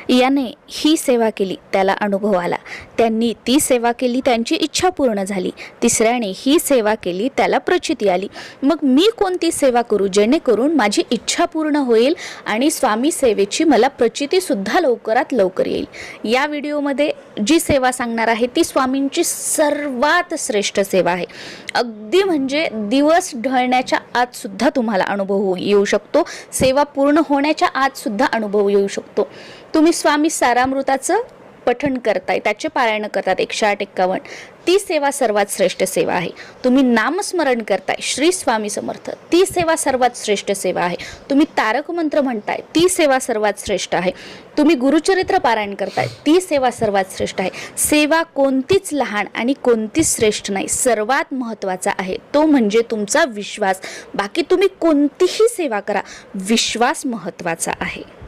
याने ही सेवा केली, त्याला अनुभव आला. त्यांनी ती सेवा केली, त्यांची इच्छा पूर्ण झाली. तिसऱ्याने ही सेवा केली, त्याला प्रचिती आली. मग मी कोणती सेवा करू जेणेकरून माझी इच्छा पूर्ण होईल आणि स्वामी सेवेची मला प्रचिती सुद्धा लवकरात लवकर येईल. या व्हिडिओमध्ये जी सेवा सांगणार आहे ती स्वामींची सर्वात श्रेष्ठ सेवा आहे. अगदी म्हणजे दिवस ढळण्याच्या आत सुद्धा तुम्हाला अनुभव येऊ शकतो. सेवा पूर्ण होण्याच्या आत सुद्धा अनुभव येऊ शकतो. तुम्ही स्वामी सारामृताचं पठण करताय, त्याचे पारायण करतात 108-51, ती सेवा सर्वात श्रेष्ठ सेवा आहे. तुम्ही नामस्मरण करताय श्री स्वामी समर्थ, ती सेवा सर्वात श्रेष्ठ सेवा आहे. तुम्ही तारक मंत्र म्हणताय, ती सेवा सर्वात श्रेष्ठ आहे. तुम्ही गुरुचरित्र पारायण करताय, ती सेवा सर्वात श्रेष्ठ आहे. सेवा कोणतीच लहान आणि कोणतीच श्रेष्ठ नाही. सर्वात महत्त्वाचा आहे तो म्हणजे तुमचा विश्वास. बाकी तुम्ही कोणतीही सेवा करा, विश्वास महत्त्वाचा आहे.